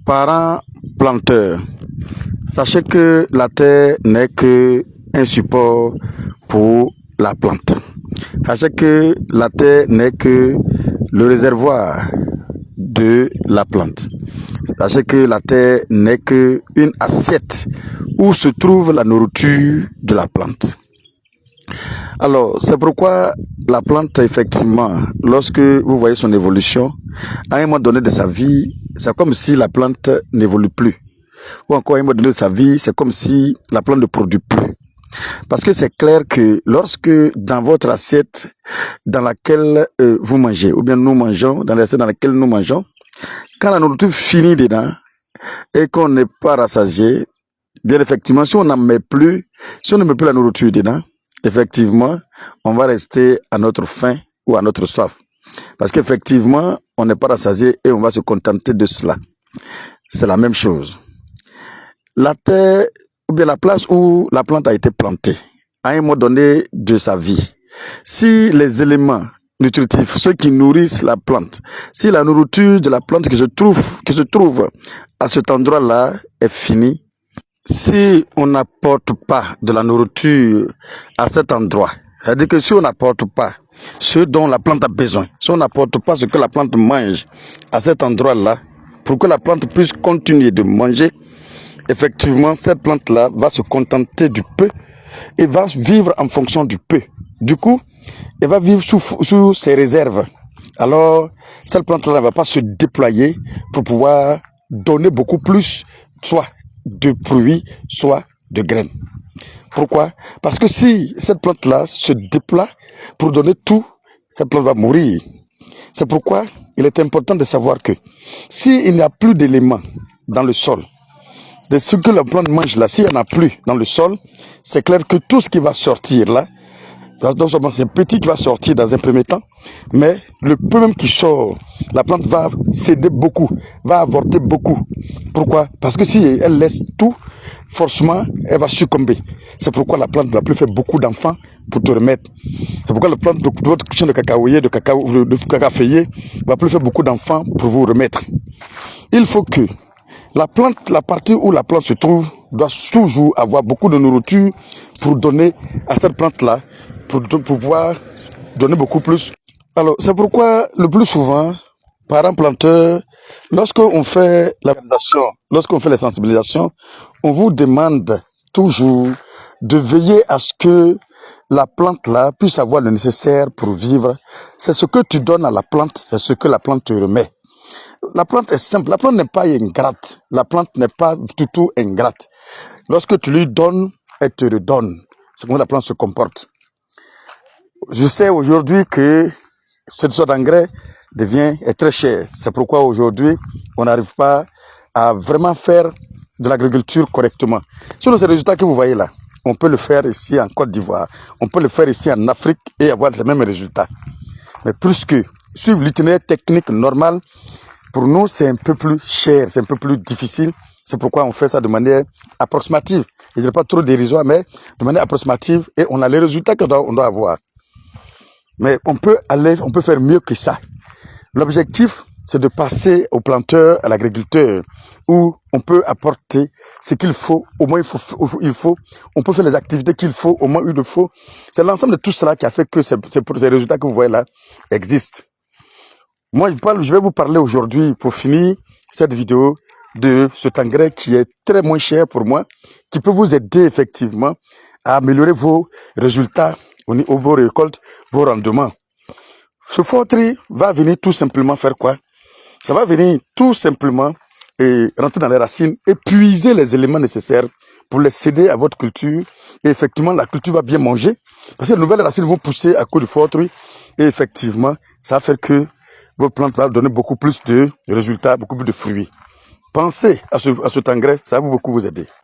Parents planteurs, sachez que la terre n'est qu'un support pour la plante. Sachez que la terre n'est que le réservoir de la plante. Sachez que la terre n'est qu'une assiette où se trouve la nourriture de la plante. Alors, c'est pourquoi la plante, effectivement, lorsque vous voyez son évolution, à un moment donné de sa vie, c'est comme si la plante n'évolue plus. Ou encore, à un moment donné de sa vie, c'est comme si la plante ne produit plus. Parce que c'est clair que lorsque dans votre assiette dans laquelle vous mangez, ou bien nous mangeons, dans l'assiette dans laquelle nous mangeons, quand la nourriture finit dedans et qu'on n'est pas rassasié, bien effectivement, si on n'en met plus, si on ne met plus la nourriture dedans, effectivement, on va rester à notre faim ou à notre soif. Parce qu'effectivement, on n'est pas rassasié et on va se contenter de cela. C'est la même chose. La terre, ou bien la place où la plante a été plantée, à un moment donné de sa vie, si les éléments nutritifs, ceux qui nourrissent la plante, si la nourriture de la plante qui se trouve à cet endroit-là est finie, si on n'apporte pas de la nourriture à cet endroit, c'est-à-dire que si on n'apporte pas ce dont la plante a besoin, si on n'apporte pas ce que la plante mange à cet endroit-là, pour que la plante puisse continuer de manger, effectivement, cette plante-là va se contenter du peu et va vivre en fonction du peu. Du coup, elle va vivre sous ses réserves. Alors, cette plante-là ne va pas se déployer pour pouvoir donner beaucoup plus, soit de fruits, soit de graines. Pourquoi? Parce que si cette plante-là se déploie pour donner tout, cette plante va mourir. C'est pourquoi il est important de savoir que s'il n'y a plus d'éléments dans le sol, de ce que la plante mange là, s'il n'y en a plus dans le sol, c'est clair que tout ce qui va sortir là, non seulement c'est petit qui va sortir dans un premier temps, mais le peu même qui sort, la plante va céder beaucoup, va avorter beaucoup. Pourquoi? Parce que si elle laisse tout, forcément, elle va succomber. C'est pourquoi la plante ne va plus faire beaucoup d'enfants pour te remettre. C'est pourquoi la plante de votre champ de cacaoyer, de cacaféier, ne va plus faire beaucoup d'enfants pour vous remettre. Il faut que la plante, la partie où la plante se trouve, doit toujours avoir beaucoup de nourriture pour donner à cette plante-là, pour pouvoir donner beaucoup plus. Alors, c'est pourquoi le plus souvent, parents planteurs, lorsqu'on fait lorsqu'on fait les sensibilisations, on vous demande toujours de veiller à ce que la plante-là puisse avoir le nécessaire pour vivre. C'est ce que tu donnes à la plante, c'est ce que la plante te remet. La plante est simple, la plante n'est pas ingrate, la plante n'est pas du tout ingrate. Lorsque tu lui donnes, elle te redonne. C'est comment la plante se comporte. Je sais aujourd'hui que cette sorte d'engrais est très cher. C'est pourquoi aujourd'hui, on n'arrive pas à vraiment faire de l'agriculture correctement. Sur ces résultats que vous voyez là, on peut le faire ici en Côte d'Ivoire, on peut le faire ici en Afrique et avoir les mêmes résultats. Mais plus que suivre l'itinéraire technique normal, pour nous, c'est un peu plus cher, c'est un peu plus difficile. C'est pourquoi on fait ça de manière approximative. Il n'y a pas trop dérisoire, mais de manière approximative et on a les résultats qu'on doit avoir. Mais on peut faire mieux que ça. L'objectif, c'est de passer au planteur, à l'agriculteur, où on peut apporter ce qu'il faut, au moins on peut faire les activités qu'il faut, au moins il le faut. C'est l'ensemble de tout cela qui a fait que ces résultats que vous voyez là existent. Moi, je vais vous parler aujourd'hui, pour finir cette vidéo, de cet engrais qui est très moins cher pour moi, qui peut vous aider effectivement à améliorer vos résultats, vos récoltes, vos rendements. Ce forterie va venir tout simplement faire quoi? Ça va venir tout simplement rentrer dans les racines, épuiser les éléments nécessaires pour les céder à votre culture. Et effectivement, la culture va bien manger, parce que les nouvelles racines vont pousser à cause du forterie. Et effectivement, ça va faire que votre plante va donner beaucoup plus de résultats, beaucoup plus de fruits. Pensez à cet engrais, ça va beaucoup vous aider.